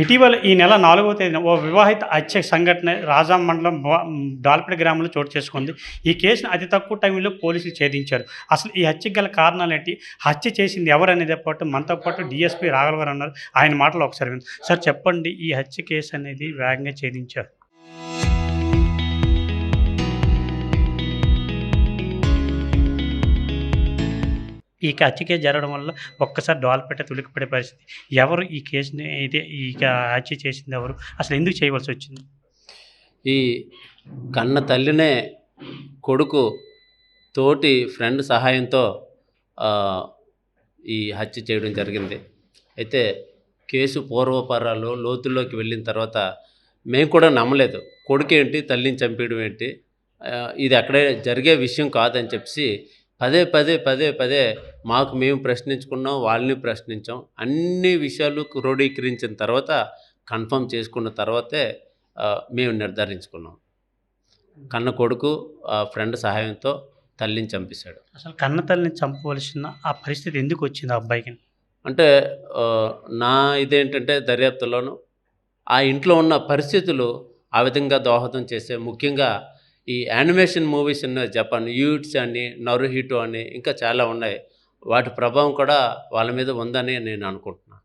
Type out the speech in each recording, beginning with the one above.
ఇటీవల ఈ నెల 4వ తేదీన ఓ వివాహిత హత్య సంఘటన రాజాం మండలం డాల్పేట గ్రామంలో చోటు చేసుకుంది. ఈ కేసును అతి తక్కువ టైంలో పోలీసులు ఛేదించారు. అసలు ఈ హత్యకు గల కారణాలేంటి? హత్య చేసింది ఎవరనేదే పాటు మనతో పాటు డీఎస్పీ రాఘవ గారు ఉన్నారు. ఆయన మాటలు ఒకసారి విందాం. సార్ చెప్పండి, ఈ హత్య కేసు అనేది వేగంగా ఛేదించారు. ఈ హత్య కేసు జరగడం వల్ల ఒక్కసారి డాల్పేట తులికిపడే పరిస్థితి. ఎవరు ఈ కేసుని అయితే హత్య చేసింది ఎవరు? అసలు ఎందుకు చేయవలసి వచ్చింది? ఈ కన్న తల్లినే కొడుకు తోటి ఫ్రెండ్ సహాయంతో ఈ హత్య చేయడం జరిగింది. అయితే కేసు పూర్వపరాలు లోతుల్లోకి వెళ్ళిన తర్వాత మేము కూడా నమ్మలేదు. కొడుకేంటి తల్లిని చంపేయడం ఏంటి, ఇది అక్కడే జరిగే విషయం కాదని చెప్పి పదే మాకు మేము ప్రశ్నించుకున్నాం, వాళ్ళని ప్రశ్నించాం. అన్ని విషయాలు క్రోడీకరించిన తర్వాత కన్ఫర్మ్ చేసుకున్న తర్వాతే మేము నిర్ధారించుకున్నాం. కన్న కొడుకు ఫ్రెండ్ సహాయంతో తల్లిని చంపేశాడు. అసలు కన్న తల్లిని చంపవలసిన ఆ పరిస్థితి ఎందుకు వచ్చింది ఆ అబ్బాయికి? అంటే నా ఇదేంటంటే దర్యాప్తులోను ఆ ఇంట్లో ఉన్న పరిస్థితులు ఆ విధంగా దోహదం చేసే, ముఖ్యంగా ఈ యానిమేషన్ మూవీస్ ఉన్నాయి, జపాన్ యూట్స్ అని, నరుహిటో అని ఇంకా చాలా ఉన్నాయి. వాటి ప్రభావం కూడా వాళ్ళ మీద ఉందని నేను అనుకుంటున్నాను.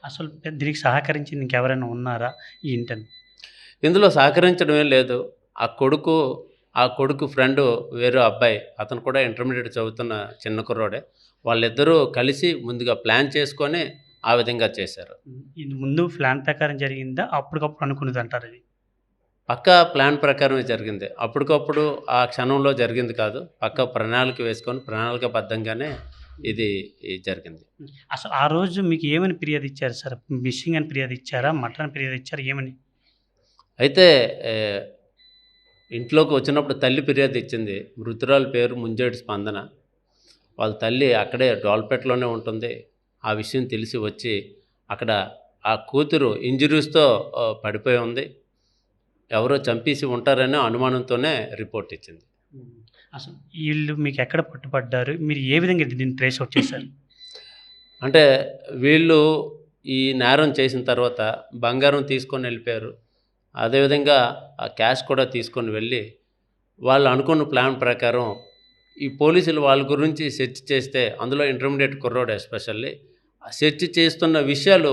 అసలు దీనికి సహకరించింది ఇంకెవరైనా ఉన్నారా ఈ ఇంటని? ఇందులో సహకరించడమే లేదు. ఆ కొడుకు ఫ్రెండు వేరే అబ్బాయి, అతను కూడా ఇంటర్మీడియట్ చదువుతున్న చిన్న కుర్రోడే. వాళ్ళిద్దరూ కలిసి ముందుగా ప్లాన్ చేసుకొని ఆ విధంగా చేశారు. ఇది ముందు ప్లాన్ ప్రకారం జరిగిందా, అప్పటికప్పుడు అనుకున్నది అంటారు? ఇది పక్కా ప్లాన్ ప్రకారమే జరిగింది. అప్పటికప్పుడు ఆ క్షణంలో జరిగింది కాదు. పక్కా ప్రణాళిక వేసుకొని ప్రణాళికబద్ధంగానే ఇది జరిగింది. అసలు ఆ రోజు మీకు ఏమని ఫిర్యాదు ఇచ్చారు సార్? మిస్సింగ్ అని ఫిర్యాదు ఇచ్చారా, మర్డర్ అని ఫిర్యాదు ఇచ్చారా, ఏమని? అయితే ఇంట్లోకి వచ్చినప్పుడు తల్లి ఫిర్యాదు ఇచ్చింది. మృతురాల పేరు ముంజేటి స్పందన. వాళ్ళ తల్లి అక్కడే డాల్పేటలోనే ఉంటుంది. ఆ విషయం తెలిసి వచ్చి అక్కడ ఆ కూతురు ఇంజురీస్తో పడిపోయి ఉంది. ఎవరో చంపేసి ఉంటారనే అనుమానంతోనే రిపోర్ట్ ఇచ్చింది. అసలు వీళ్ళు మీకు ఎక్కడ పట్టుపడ్డారు? మీరు ఏ విధంగా దీన్ని ట్రేస్ అవుట్ చేశారు? అంటే వీళ్ళు ఈ నేరం చేసిన తర్వాత బంగారం తీసుకొని వెళ్ళిపోయారు. అదేవిధంగా ఆ క్యాష్ కూడా తీసుకొని వెళ్ళి వాళ్ళు అనుకున్న ప్లాన్ ప్రకారం ఈ పోలీసులు వాళ్ళ గురించి సెర్చ్ చేస్తే, అందులో ఇంటర్మీడియట్ కుర్రోడు ఎస్పెషల్లీ సెర్చ్ చేస్తున్న విషయాలు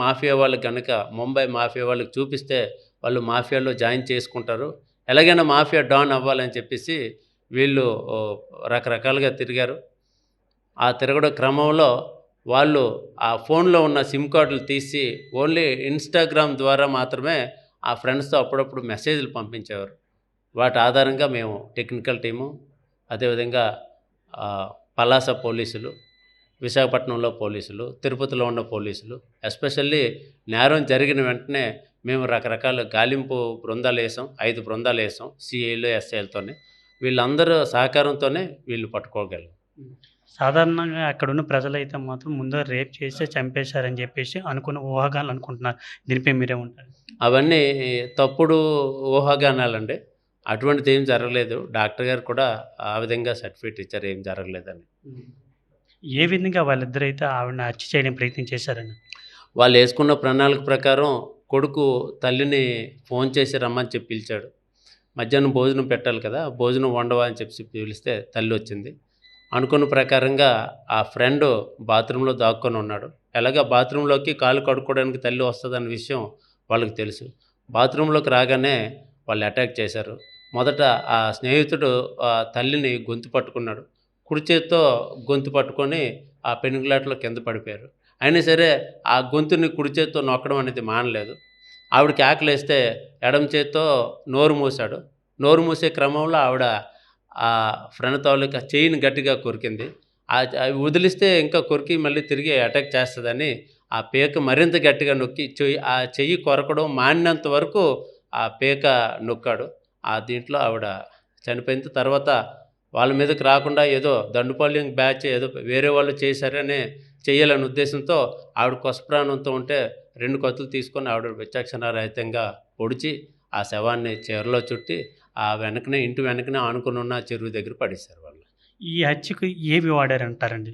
మాఫియా వాళ్ళకి కనుక, ముంబై మాఫియా వాళ్ళకి చూపిస్తే వాళ్ళు మాఫియాలో జాయిన్ చేసుకుంటారు. ఎలాగైనా మాఫియా డాన్ అవ్వాలని చెప్పేసి వీళ్ళు రకరకాలుగా తిరిగారు. ఆ తిరగడం క్రమంలో వాళ్ళు ఆ ఫోన్లో ఉన్న సిమ్ కార్డులు తీసి ఓన్లీ ఇన్స్టాగ్రామ్ ద్వారా మాత్రమే ఆ ఫ్రెండ్స్తో అప్పుడప్పుడు మెసేజ్లు పంపించేవారు. వాటి ఆధారంగా మేము టెక్నికల్ టీము, అదేవిధంగా పలాస పోలీసులు, విశాఖపట్నంలో పోలీసులు, తిరుపతిలో ఉన్న పోలీసులు, ఎస్పెషల్లీ నేరం జరిగిన వెంటనే మేము రకరకాల గాలింపు బృందాలు వేసాం. 5 బృందాలు వేసాం, సిఐలు ఎస్ఐలతోనే. వీళ్ళందరూ సహకారంతోనే వీళ్ళు పట్టుకోగలం. సాధారణంగా అక్కడున్న ప్రజలైతే మాత్రం ముందు రేప్ చేస్తే చంపేశారని చెప్పేసి ఊహాగానాలు అనుకుంటున్నారు. దీనిపై మీరేమంటారు? అవన్నీ తప్పుడు ఊహాగానాలండి. అటువంటిది ఏం జరగలేదు. డాక్టర్ గారు కూడా ఆ విధంగా సర్టిఫికేట్ ఇచ్చారు, ఏం జరగలేదని. ఏ విధంగా వాళ్ళిద్దరైతే ఆవిడని హత్య చేయడానికి ప్రయత్నం చేశారని? వాళ్ళు వేసుకున్న ప్రణాళిక ప్రకారం కొడుకు తల్లిని ఫోన్ చేసి రమ్మని చెప్పి పిలిచాడు. మధ్యాహ్నం భోజనం పెట్టాలి కదా, భోజనం వండవా అని చెప్పి పిలిస్తే తల్లి వచ్చింది. అనుకున్న ప్రకారంగా ఆ ఫ్రెండ్ బాత్రూంలో దాక్కొని ఉన్నాడు. ఎలాగా బాత్రూంలోకి కాలు కడుక్కోవడానికి తల్లి వస్తుందన్న విషయం వాళ్ళకి తెలుసు. బాత్రూంలోకి రాగానే వాళ్ళు అటాక్ చేశారు. మొదట ఆ స్నేహితుడు ఆ తల్లిని గొంతు పట్టుకున్నాడు. కుడి చేత్తో గొంతు పట్టుకొని ఆ పెనుగులాటలో కింద పడిపోయారు. అయినా సరే ఆ గొంతుని కుడి చేత్తో నొక్కడం అనేది మానలేదు. ఆవిడకి ఆకలేస్తే ఎడమ చేత్తో నోరు మూసాడు. నోరు మూసే క్రమంలో ఆవిడ ఆ ఫ్రెండ్ తాలూకా చెయ్యిని గట్టిగా కొరికింది. అవి వదిలిస్తే ఇంకా కొరికి మళ్ళీ తిరిగి అటాక్ చేస్తుందని ఆ పీక మరింత గట్టిగా నొక్కి ఆ చెయ్యి కొరకడం మానినంత వరకు ఆ పీక నొక్కాడు. దీంట్లో ఆవిడ చనిపోయిన తర్వాత వాళ్ళ మీదకి రాకుండా ఏదో దండుపాళ్యం బ్యాచ్ ఏదో వేరే వాళ్ళు చేశారనే చేయాలనే ఉద్దేశంతో ఆవిడ కొసప్రాణంతో ఉంటే 2 కత్తులు తీసుకొని ఆవిడ విచక్షణారహితంగా పొడిచి ఆ శవాన్ని చీరలో చుట్టి ఆ ఇంటి వెనకనే ఆనుకుని ఉన్న చెరువు దగ్గర పడేశారు వాళ్ళు. ఈ హత్యకు ఏవి వాడారంటారండి?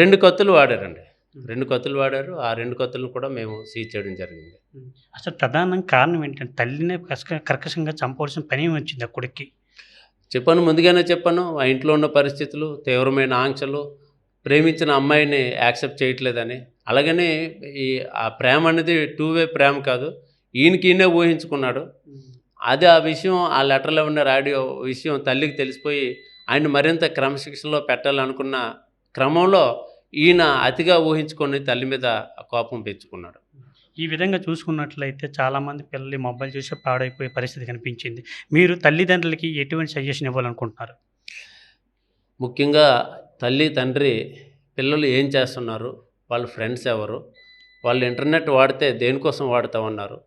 2 కత్తులు వాడారండి. 2 కత్తులు వాడారు. ఆ 2 కత్తులను కూడా మేము సీజ్ చేయడం జరిగింది. అసలు ప్రధానంగా కారణం ఏంటంటే తల్లినే కర్కశంగా చంపవలసిన పని వచ్చింది ఆ కొడుక్కి. చెప్పాను, ముందుగానే చెప్పాను. ఆ ఇంట్లో ఉన్న పరిస్థితులు, తీవ్రమైన ఆంక్షలు, ప్రేమించిన అమ్మాయిని యాక్సెప్ట్ చేయట్లేదని. అలాగని ఈ ఆ ప్రేమ అనేది టూ వే ప్రేమ కాదు. ఈయనకినే ఊహించుకున్నాడు. అది ఆ విషయం ఆ లెటర్‌లో ఉన్న రాడియో విషయం తల్లికి తెలిసిపోయి ఆయన్ని మరింత క్రమశిక్షణలో పెట్టాలనుకున్న క్రమంలో ఈయన అతిగా ఊహించుకొని తల్లి మీద కోపం పెంచుకున్నాడు. ఈ విధంగా చూసుకున్నట్లయితే చాలామంది పిల్లలు ఈ మొబైల్ చూసి పాడైపోయే పరిస్థితి కనిపించింది. మీరు తల్లిదండ్రులకి ఎటువంటి సజెషన్ ఇవ్వాలనుకుంటున్నారు? ముఖ్యంగా తల్లి, తండ్రి పిల్లలు ఏం చేస్తున్నారు? వాళ్ళ ఫ్రెండ్స్ ఎవరు? వాళ్ళు ఇంటర్నెట్ వాడితే దేనికోసం వాడుతా ఉన్నారు?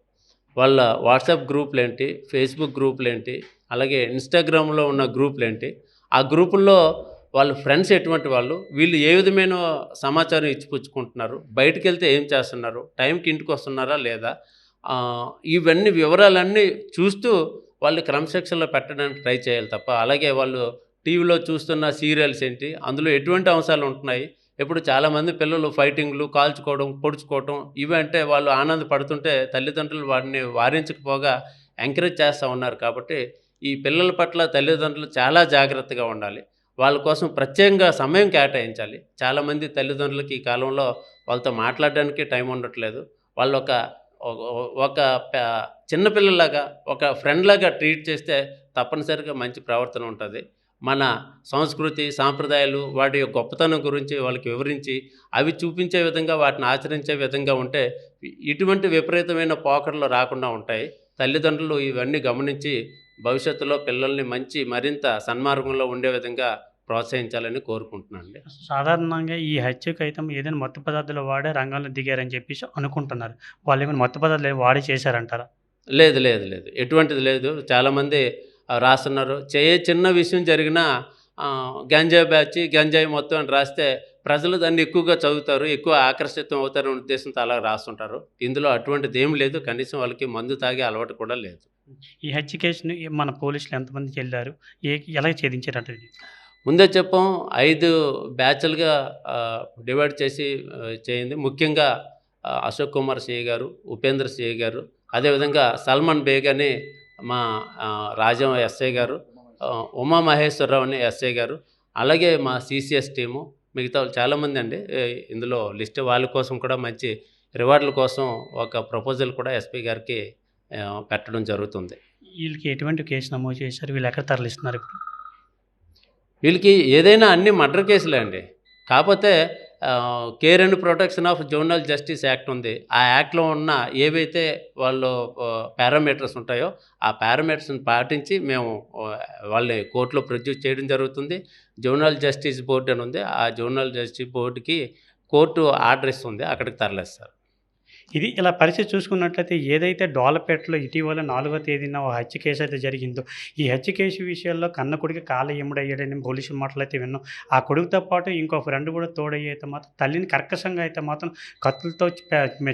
వాళ్ళ వాట్సాప్ గ్రూపులేంటి? ఫేస్‌బుక్ గ్రూపులేంటి? అలాగే ఇన్‌స్టాగ్రామ్‌లో ఉన్న గ్రూపులేంటి? ఆ గ్రూపుల్లో వాళ్ళ ఫ్రెండ్స్ ఎటువంటి వాళ్ళు? వీళ్ళు ఏ విధమైన సమాచారం ఇచ్చిపుచ్చుకుంటున్నారు? బయటికెళ్తే ఏం చేస్తున్నారు? టైంకి ఇంటికొస్తున్నారా లేదా? ఇవన్నీ వివరాలన్నీ చూస్తూ వాళ్ళు క్రమశిక్షణలో పెట్టడానికి ట్రై చేయాలి తప్ప, అలాగే వాళ్ళు టీవీలో చూస్తున్న సీరియల్స్ ఏంటి? అందులో ఎటువంటి అంశాలు ఉంటున్నాయి? ఇప్పుడు చాలామంది పిల్లలు ఫైటింగ్‌లు, కాల్చుకోవడం, పొడుచుకోవటం ఇవంటే వాళ్ళు ఆనందపడుతుంటే తల్లిదండ్రులు వాటిని వారించకపోగా ఎంకరేజ్ చేస్తా ఉన్నారు. కాబట్టి ఈ పిల్లల పట్ల తల్లిదండ్రులు చాలా జాగ్రత్తగా ఉండాలి. వాళ్ళ కోసం ప్రత్యేకంగా సమయం కేటాయించాలి. చాలామంది తల్లిదండ్రులకి ఈ కాలంలో వాళ్ళతో మాట్లాడడానికి టైం ఉండట్లేదు. వాళ్ళొక ఒక ఒక ప చిన్న పిల్లల్లాగా, ఒక ఫ్రెండ్‌లాగా ట్రీట్ చేస్తే తప్పనిసరిగా మంచి ప్రవర్తన ఉంటది. మన సంస్కృతి, సాంప్రదాయాలు, వాటి యొక్క గొప్పతనం గురించి వాళ్ళకి వివరించి, అవి చూపించే విధంగా, వాటిని ఆచరించే విధంగా ఉంటే, ఇటువంటి విపరీతమైన పోకడలు రాకుండా ఉంటాయి. తల్లిదండ్రులు ఇవన్నీ గమనించి, భవిష్యత్తులో పిల్లల్ని మంచి మరింత సన్మార్గంలో ఉండే విధంగా ప్రోత్సహించాలని కోరుకుంటున్నానండి. సాధారణంగా ఈ హత్యకైతం ఏదైనా మత్తు పదార్థాలు వాడే రంగంలో దిగారని చెప్పేసి అనుకుంటున్నారు. వాళ్ళేమైనా మత్తు పదార్థాలు ఏమి వాడి చేశారంటారా? లేదు, లేదు, లేదు. ఎటువంటిది లేదు. చాలామంది రాస్తున్నారు. చిన్న విషయం జరిగినా గంజాయి బ్యాచి, గంజాయి మొత్తం అని రాస్తే ప్రజలు దాన్ని ఎక్కువగా చదువుతారు, ఎక్కువ ఆకర్షితం అవుతారనే ఉద్దేశంతో అలా రాస్తుంటారు. ఇందులో అటువంటిదేమి లేదు. కనీసం వాళ్ళకి మందు తాగే అలవాటు కూడా లేదు. ఈ హత్య కేసుని మన పోలీసులు ఎంతమందికెళ్లారు? ఎలా ఛేదించారంటారు ఇది? ముందే చెప్పాం. 5 బ్యాచ్‌లుగా డివైడ్ చేసి చేయింది. ముఖ్యంగా అశోక్ కుమార్ సిఐ గారు, ఉపేంద్ర సిఐ గారు, అదేవిధంగా సల్మాన్ బేగ్ అని మా రాజం ఎస్ఐ గారు, ఉమా మహేశ్వరరావు అని ఎస్ఐ గారు, అలాగే మా సీసీఎస్ టీము, మిగతా వాళ్ళు చాలామందండి. ఇందులో లిస్ట్ వాళ్ళ కోసం కూడా మంచి రివార్డుల కోసం ఒక ప్రపోజల్ కూడా ఎస్పీ గారికి పెట్టడం జరుగుతుంది. వీళ్ళకి ఎటువంటి కేసు నమోదు చేశారు? వీళ్ళు ఎక్కడ తరలిస్తున్నారు ఇప్పుడు? వీళ్ళకి ఏదైనా అన్ని మర్డర్ కేసులే అండి. కాపోతే care and protection of juvenile justice act ఉంది. ఆ యాక్ట్‌లో ఉన్న ఏవైతే వాళ్ళు పారామీటర్స్ ఉంటాయో, ఆ పారామీటర్స్‌ని పాటించి మేము వాళ్ళని కోర్టులో ప్రొడ్యూస్ చేయడం జరుగుతుంది. జువెనైల్ జస్టిస్ బోర్డ్ అని ఉంది. ఆ జువెనైల్ జస్టిస్ బోర్డ్‌కి కోర్టు ఆర్డర్ ఇస్తుంది. అక్కడికి తరలిస్తారు. ఇది ఇలా పరిస్థితి చూసుకున్నట్లయితే ఏదైతే డోలపేటలో ఇటీవల 4వ తేదీన ఓ హత్య కేసు అయితే జరిగిందో, ఈ హత్య కేసు విషయాల్లో కన్న కొడుకు కాళ్ళ ఎముడయ్యాడని పోలీసుల మాటలైతే విన్నాం. ఆ కొడుకుతో పాటు ఇంకో ఫ్రెండ్ కూడా తోడయ్యి అయితే మాత్రం తల్లిని కర్కశంగా అయితే మాత్రం కత్తులతో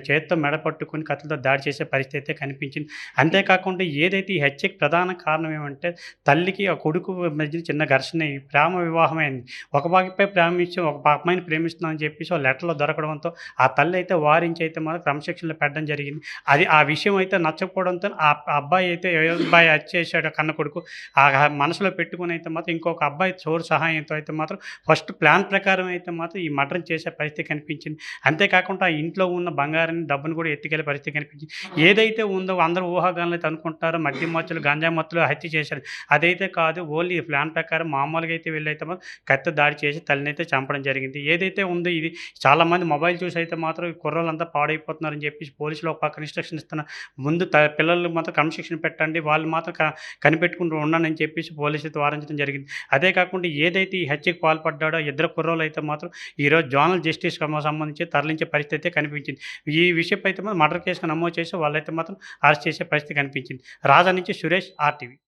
చేత్తో మెడ పట్టుకొని కత్తులతో దాడి చేసే పరిస్థితి అయితే కనిపించింది. అంతేకాకుండా ఏదైతే ఈ హత్యకి ప్రధాన కారణం ఏమంటే తల్లికి ఆ కొడుకు మధ్య చిన్న ఘర్షణ అయ్యి ప్రేమ వివాహమైంది. ఒక బాకిపై ప్రేమించి ఒక అమ్మాయిని ప్రేమిస్తున్నానని చెప్పేసి ఆ లెటర్‌లో దొరకడంతో ఆ తల్లి అయితే వారించి అయితే మాత్రం క్రమశిక్షణలో పెట్టడం జరిగింది. అది ఆ విషయం అయితే నచ్చకపోవడంతో ఆ అబ్బాయి అయితే ఏ అబ్బాయి హత్య చేశాడో కన్న కొడుకు ఆ మనసులో పెట్టుకొని అయితే మాత్రం ఇంకొక అబ్బాయి తోడు సహాయంతో అయితే మాత్రం ఫస్ట్ ప్లాన్ ప్రకారం అయితే మాత్రం ఈ మర్డర్ చేసే పరిస్థితి కనిపించింది. అంతేకాకుండా ఆ ఇంట్లో ఉన్న బంగారాన్ని, డబ్బును కూడా ఎత్తుకెళ్ళే పరిస్థితి కనిపించింది. ఏదైతే ఉందో అందరూ ఊహాగానాలు అయితే అనుకుంటారో మద్యం మత్తులు, గంజాయి మత్తులో హత్య చేశారు. అదైతే కాదు. ఓన్లీ ప్లాన్ ప్రకారం మామూలుగా అయితే వీళ్ళైతే మాత్రం కత్తితో దాడి చేసి తల్లినైతే చంపడం జరిగింది. ఏదైతే ఉందో ఇది చాలామంది మొబైల్ చూసి అయితే మాత్రం ఈ కుర్రోళ్ళంతా పాడైపోతున్నారని చెప్పేసి పోలీసులు ఒక పక్కన ఇన్స్ట్రక్షన్ ఇస్తున్నారు. ముందు పిల్లలకు మాత్రం క్రమశిక్షణ పెట్టండి. వాళ్ళు మాత్రం కనిపెట్టుకుంటూ ఉండండి అని చెప్పేసి పోలీసులతో వారించడం జరిగింది. అదే కాకుండా ఏదైతే ఈ హత్యకు పాల్పడ్డాడో ఇద్దరు కుర్రోళ్ళు అయితే మాత్రం ఈరోజు జోనల్ జస్టిస్ సంబంధించి తరలించే పరిస్థితి అయితే కనిపించింది. ఈ విషయంపై అయితే మాత్రం మర్డర్ కేసుగా నమోదు చేసి వాళ్ళైతే మాత్రం అరెస్ట్ చేసే పరిస్థితి కనిపించింది. రాజా నుంచి సురేష్, ఆర్టీవీ.